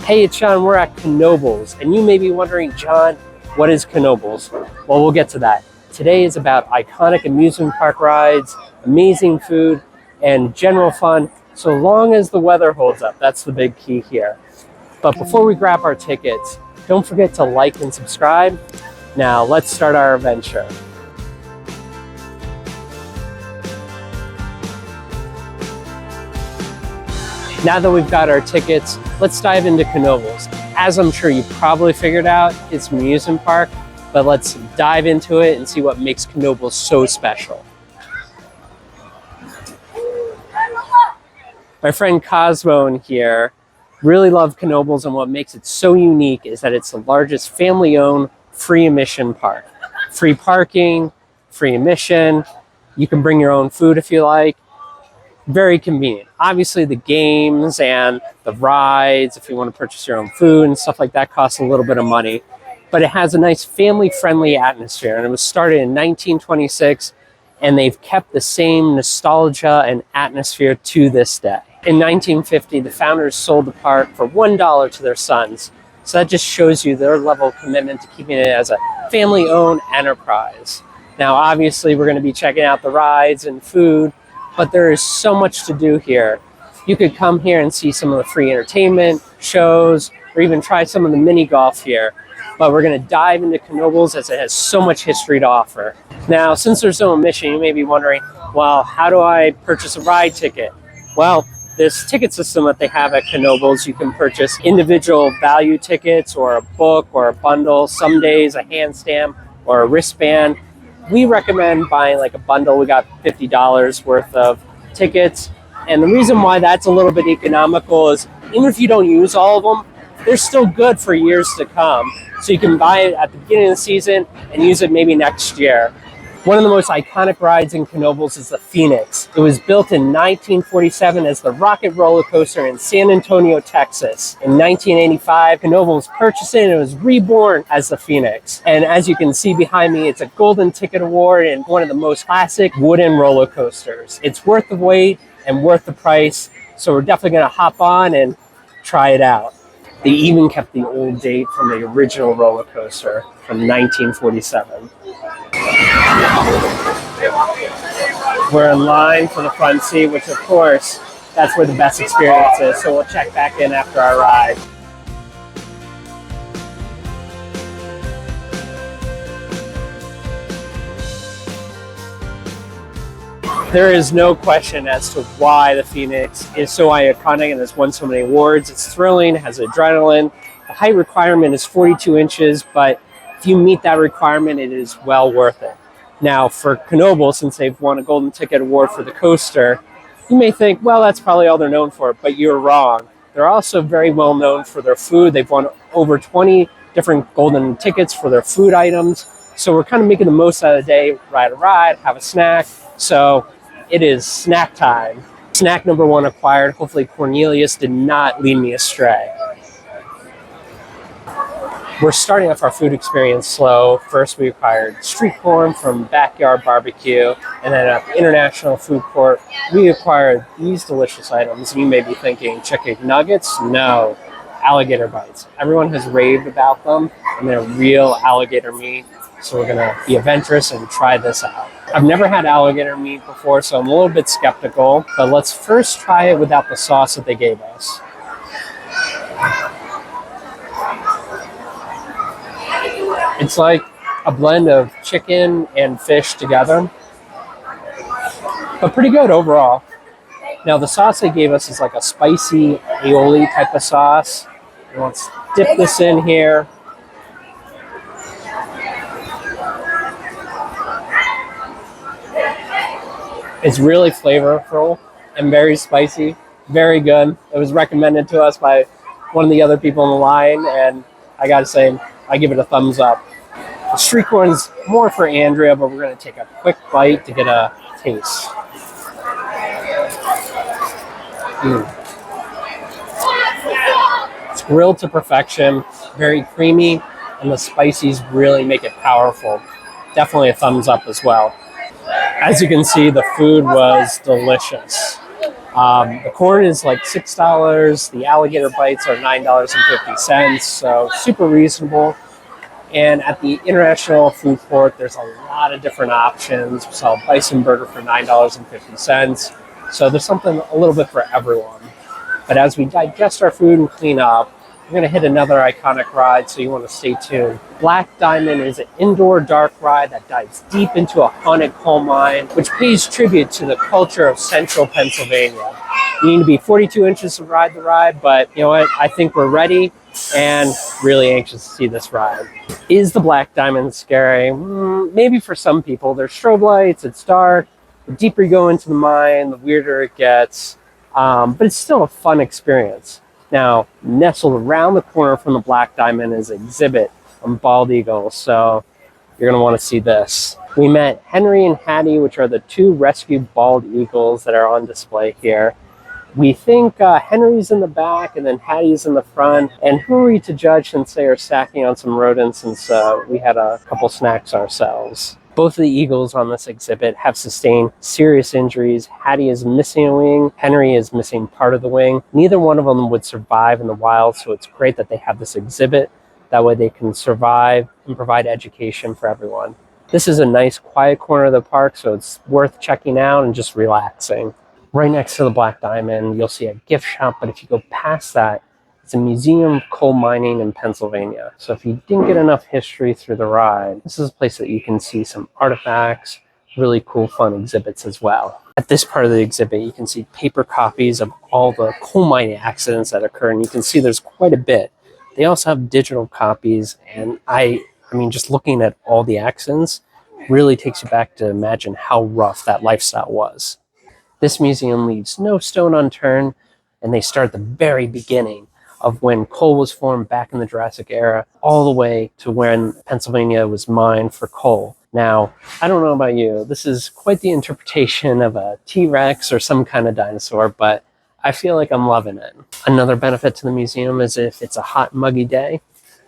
Hey, it's John, we're at Knoebels, and you may be wondering, John, what is Knoebels? Well, we'll get to that. Today is about iconic amusement park rides, amazing food, and general fun, so long as the weather holds up. That's the big key here. But before we grab our tickets, don't forget to like and subscribe. Now, let's start our adventure. Now that we've got our tickets, let's dive into Knoebels. As I'm sure you probably figured out, it's an amusement park, but let's dive into it and see what makes Knoebels so special. My friend Cosmo in here really loved Knoebels, and what makes it so unique is that it's the largest family-owned free admission park. Free parking, free admission, you can bring your own food if you like. Very convenient. Obviously the games and the rides, if you want to purchase your own food and stuff like that, costs a little bit of money, but it has a nice family-friendly atmosphere, and it was started in 1926, and they've kept the same nostalgia and atmosphere to this day. In 1950, the founders sold the park for $1 to their sons, so that just shows you their level of commitment to keeping it as a family-owned enterprise. Now obviously we're going to be checking out the rides and food, but there is so much to do here. You could come here and see some of the free entertainment, shows, or even try some of the mini golf here. But we're gonna dive into Knoebels as it has so much history to offer. Now, since there's no admission, you may be wondering, well, how do I purchase a ride ticket? Well, this ticket system that they have at Knoebels, you can purchase individual value tickets or a book or a bundle, some days a hand stamp or a wristband. We recommend buying like a bundle. We got $50 worth of tickets. And the reason why that's a little bit economical is even if you don't use all of them, they're still good for years to come. So you can buy it at the beginning of the season and use it maybe next year. One of the most iconic rides in Knoebels is the Phoenix. It was built in 1947 as the rocket roller coaster in San Antonio, Texas. In 1985, Knoebels purchased it and it was reborn as the Phoenix. And as you can see behind me, it's a Golden Ticket Award and one of the most classic wooden roller coasters. It's worth the wait and worth the price, so we're definitely gonna hop on and try it out. They even kept the old date from the original roller coaster from 1947. We're in line for the front seat, which of course, that's where the best experience is. So we'll check back in after our ride. There is no question as to why the Phoenix is so iconic and has won so many awards. It's thrilling, it has adrenaline. The height requirement is 42 inches, but if you meet that requirement, it is well worth it. Now for Knoebels, since they've won a Golden Ticket Award for the coaster, you may think, well, that's probably all they're known for, but you're wrong. They're also very well known for their food. They've won over 20 different golden tickets for their food items. So we're kind of making the most out of the day, ride a ride, have a snack. So it is snack time. Snack number one acquired. Hopefully Cornelius did not lead me astray. We're starting off our food experience slow. First, we acquired street corn from Backyard Barbecue, and then at the International Food Court, we acquired these delicious items. You may be thinking, chicken nuggets? No, alligator bites. Everyone has raved about them, and they're real alligator meat, so we're gonna be adventurous and try this out. I've never had alligator meat before, so I'm a little bit skeptical, but let's first try it without the sauce that they gave us. It's like a blend of chicken and fish together, but pretty good overall. Now the sauce they gave us is like a spicy aioli type of sauce. And let's dip this in here. It's really flavorful and very spicy, very good. It was recommended to us by one of the other people in the line, and I gotta say, I give it a thumbs up. The street corn's more for Andrea, but we're gonna take a quick bite to get a taste. It's grilled to perfection, very creamy, and the spices really make it powerful. Definitely a thumbs up as well. As you can see, the food was delicious. The corn is like $6. The alligator bites are $9.50, so super reasonable. And at the International Food Court, there's a lot of different options. We saw a bison burger for $9.50. So there's something a little bit for everyone. But as we digest our food and clean up, we're going to hit another iconic ride, so you want to stay tuned. Black Diamond is an indoor dark ride that dives deep into a haunted coal mine, which pays tribute to the culture of central Pennsylvania. You need to be 42 inches to ride the ride, but you know what? I think we're ready and really anxious to see this ride. Is the Black Diamond scary? Maybe for some people. There's strobe lights, it's dark. The deeper you go into the mine, the weirder it gets. But it's still a fun experience. Now, nestled around the corner from the Black Diamond is an exhibit on bald eagles, so you're going to want to see this. We met Henry and Hattie, which are the two rescued bald eagles that are on display here. We think Henry's in the back and then Hattie's in the front. And who are we to judge since they are snacking on some rodents, since we had a couple snacks ourselves. Both of the eagles on this exhibit have sustained serious injuries. Hattie is missing a wing. Henry is missing part of the wing. Neither one of them would survive in the wild, so it's great that they have this exhibit. That way they can survive and provide education for everyone. This is a nice quiet corner of the park, so it's worth checking out and just relaxing. Right next to the Black Diamond, you'll see a gift shop, but if you go past that, it's a museum of coal mining in Pennsylvania. So if you didn't get enough history through the ride, this is a place that you can see some artifacts, really cool, fun exhibits as well. At this part of the exhibit, you can see paper copies of all the coal mining accidents that occur, and you can see there's quite a bit. They also have digital copies, and I mean, just looking at all the accidents really takes you back to imagine how rough that lifestyle was. This museum leaves no stone unturned, and they start at the very beginning of when coal was formed back in the Jurassic era, all the way to when Pennsylvania was mined for coal. Now, I don't know about you, this is quite the interpretation of a T-Rex or some kind of dinosaur, but I feel like I'm loving it. Another benefit to the museum is if it's a hot, muggy day,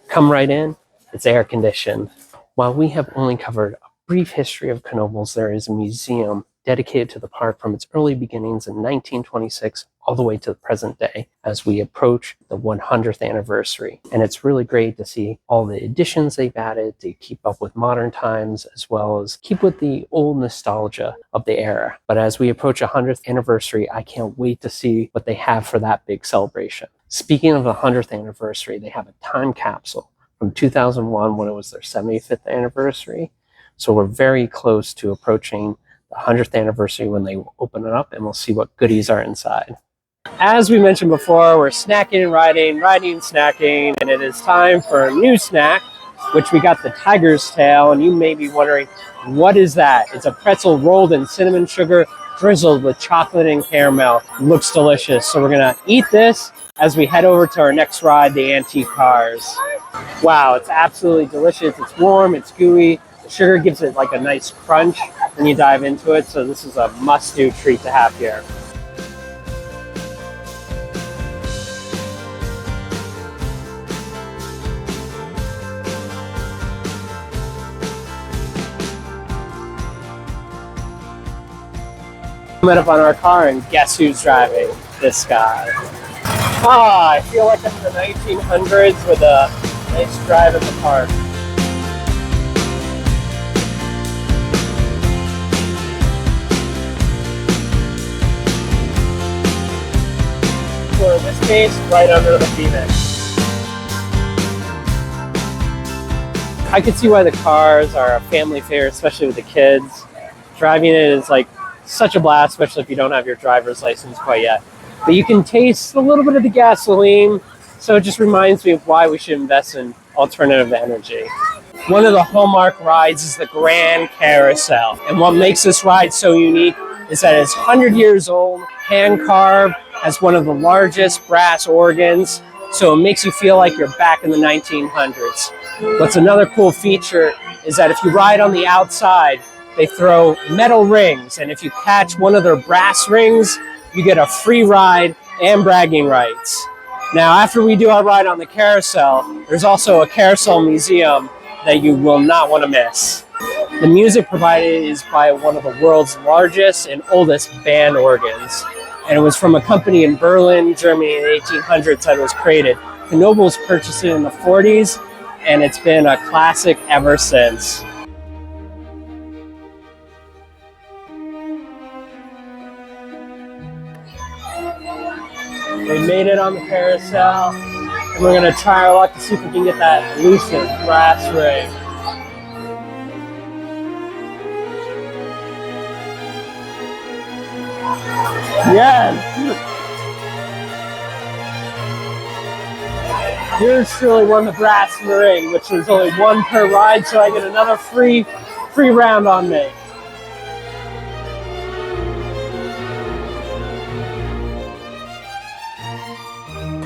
come right in, it's air conditioned. While we have only covered a brief history of Knoebels, there is a museum dedicated to the park from its early beginnings in 1926 all the way to the present day as we approach the 100th anniversary. And it's really great to see all the additions they've added to keep up with modern times, as well as keep with the old nostalgia of the era. But as we approach 100th anniversary, I can't wait to see what they have for that big celebration. Speaking of the 100th anniversary, they have a time capsule from 2001 when it was their 75th anniversary. So we're very close to approaching the 100th anniversary when they will open it up, and we'll see what goodies are inside. As we mentioned before, we're snacking and riding and snacking, and it is time for a new snack, which we got the tiger's tail, and you may be wondering, what is that? It's a pretzel rolled in cinnamon sugar, drizzled with chocolate and caramel. It looks delicious, so we're gonna eat this as we head over to our next ride, the antique cars. Wow, it's absolutely delicious. It's warm, it's gooey. The sugar gives it like a nice crunch when you dive into it, so this is a must-do treat to have here. Met up on our car, and guess who's driving? This guy. I feel like I'm in the 1900s with a nice drive at the park. Or in this case, right under the Phoenix. I could see why the cars are a family favorite, especially with the kids. Driving it is like such a blast, especially if you don't have your driver's license quite yet. But you can taste a little bit of the gasoline, so it just reminds me of why we should invest in alternative energy. One of the hallmark rides is the Grand Carousel. And what makes this ride so unique is that it's 100 years old, hand-carved, has one of the largest brass organs, so it makes you feel like you're back in the 1900s. What's another cool feature is that if you ride on the outside, they throw metal rings, and if you catch one of their brass rings, you get a free ride and bragging rights. Now, after we do our ride on the carousel, there's also a carousel museum that you will not want to miss. The music provided is by one of the world's largest and oldest band organs. And it was from a company in Berlin, Germany in the 1800s that it was created. Knoebels purchased it in the 40s, and it's been a classic ever since. We made it on the carousel, and we're gonna try our luck to see if we can get that elusive brass ring. Yes! Yours truly won the brass ring, which was only one per ride, so I get another free round on me.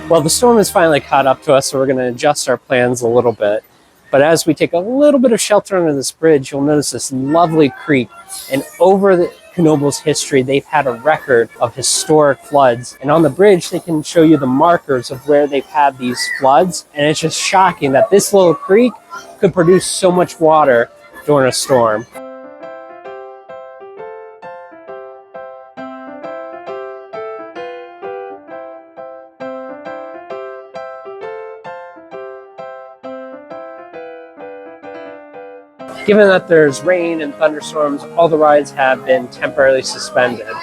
Well, the storm has finally caught up to us, so we're going to adjust our plans a little bit. But as we take a little bit of shelter under this bridge, you'll notice this lovely creek. And over the Knoebels history, they've had a record of historic floods. And on the bridge, they can show you the markers of where they've had these floods. And it's just shocking that this little creek could produce so much water during a storm. Given that there's rain and thunderstorms, all the rides have been temporarily suspended.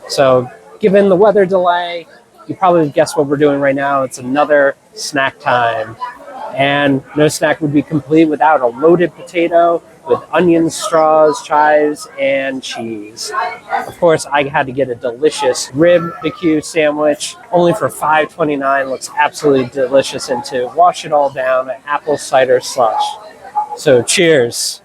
So given the weather delay, you probably guess what we're doing right now. It's another snack time. And no snack would be complete without a loaded potato with onions, straws, chives, and cheese. Of course, I had to get a delicious rib BQ sandwich, only for $5.29. Looks absolutely delicious, and to wash it all down, an apple cider slush. So cheers.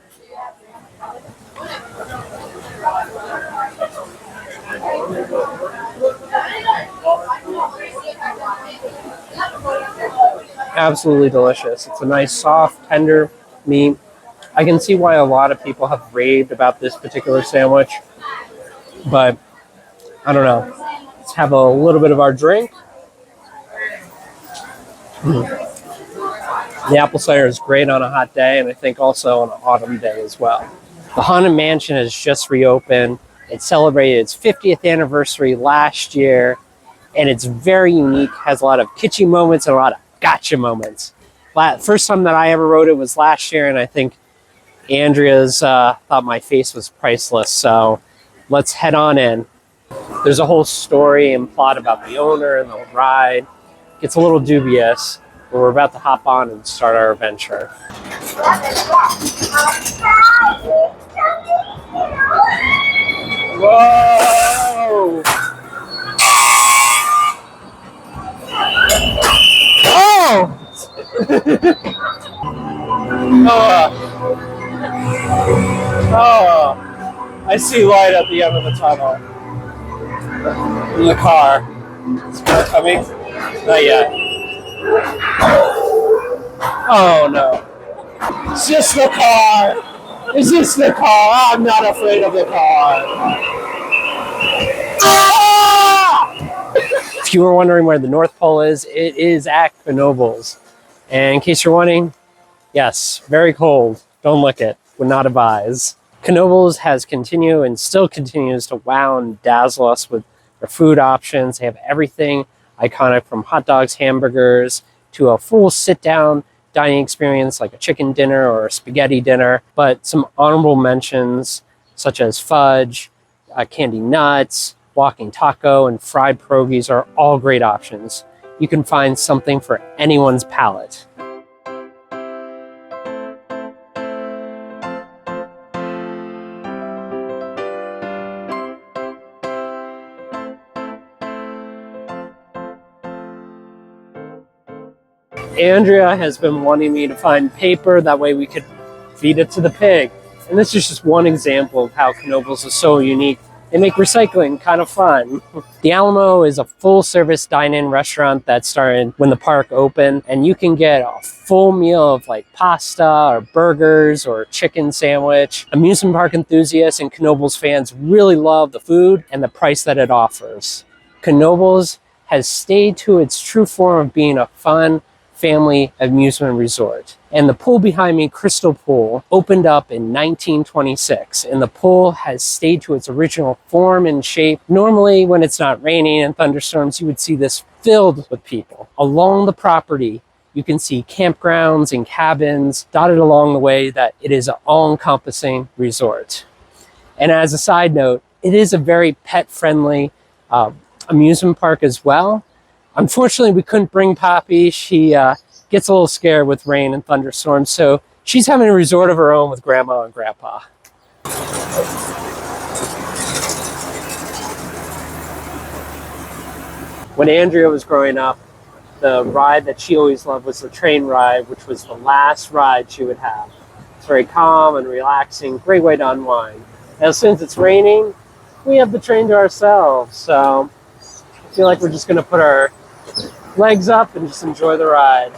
Absolutely delicious. It's a nice, soft, tender meat. I can see why a lot of people have raved about this particular sandwich, but I don't know. Let's have a little bit of our drink. The apple cider is great on a hot day, and I think also on an autumn day as well. The Haunted Mansion has just reopened. It celebrated its 50th anniversary last year, and it's very unique, has a lot of kitschy moments and a lot of gotcha moments. First time that I ever rode it was last year, and I think Andrea's thought my face was priceless, so let's head on in. There's a whole story and plot about the owner and the ride. It gets a little dubious, but we're about to hop on and start our adventure. Whoa! Oh! Oh! I see light at the end of the tunnel. In the car. Is the car coming? Not yet. Oh no. It's just the car. It's just the car. I'm not afraid of the car. Ah! If you were wondering where the North Pole is, it is at Knoebels. And in case you're wondering, yes, very cold. Don't lick it. Would not advise. Knoebels has continued and still continues to wow and dazzle us with their food options. They have everything iconic from hot dogs, hamburgers, to a full sit-down dining experience like a chicken dinner or a spaghetti dinner. But some honorable mentions such as fudge, candy nuts, walking taco, and fried pierogies are all great options. You can find something for anyone's palate. Andrea has been wanting me to find paper, that way we could feed it to the pig. And this is just one example of how Knoebels is so unique. They make recycling kind of fun. The Alamo is a full-service dine-in restaurant that started when the park opened, and you can get a full meal of like pasta or burgers or chicken sandwich. Amusement park enthusiasts and Knoebels fans really love the food and the price that it offers. Knoebels has stayed to its true form of being a fun family amusement resort. And the pool behind me, Crystal Pool, opened up in 1926, and the pool has stayed to its original form and shape. Normally, when it's not raining and thunderstorms, you would see this filled with people. Along the property, you can see campgrounds and cabins dotted along the way that it is an all-encompassing resort. And as a side note, it is a very pet-friendly amusement park as well. Unfortunately, we couldn't bring Poppy. She gets a little scared with rain and thunderstorms, so she's having a resort of her own with Grandma and Grandpa. When Andrea was growing up, the ride that she always loved was the train ride, which was the last ride she would have. It's very calm and relaxing, great way to unwind. Now, since it's raining, we have the train to ourselves, so I feel like we're just going to put our legs up and just enjoy the ride.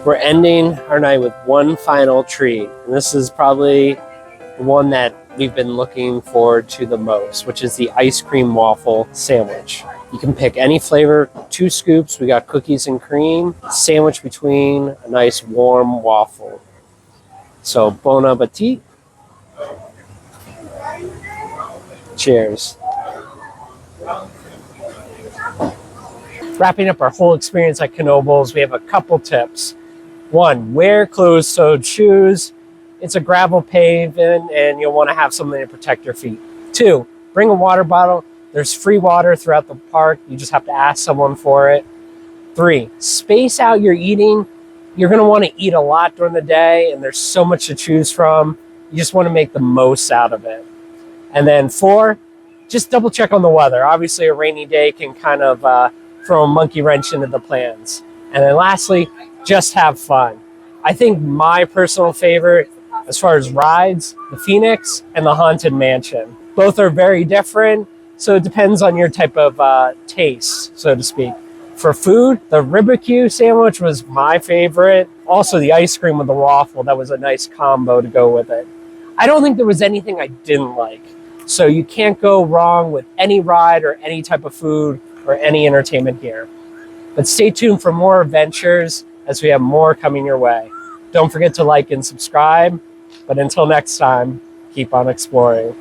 We're ending our night with one final treat. And this is probably the one that we've been looking forward to the most, which is the ice cream waffle sandwich. You can pick any flavor, 2 scoops. We got cookies and cream, sandwich between a nice warm waffle. So bon appetit. Cheers. Wrapping up our whole experience at Knoebels, we have a couple tips. 1, wear closed-toed shoes. It's a gravel pavement and you'll want to have something to protect your feet. 2, bring a water bottle. There's free water throughout the park. You just have to ask someone for it. 3, space out your eating. You're going to want to eat a lot during the day and there's so much to choose from. You just want to make the most out of it. And then 4, just double check on the weather. Obviously a rainy day can kind of throw a monkey wrench into the plans. And then lastly, just have fun. I think my personal favorite as far as rides, the Phoenix and the Haunted Mansion. Both are very different, so it depends on your type of taste, so to speak. For food, the barbecue sandwich was my favorite. Also the ice cream with the waffle, that was a nice combo to go with it. I don't think there was anything I didn't like. So you can't go wrong with any ride or any type of food or any entertainment here. But stay tuned for more adventures as we have more coming your way. Don't forget to like and subscribe. But until next time, keep on exploring.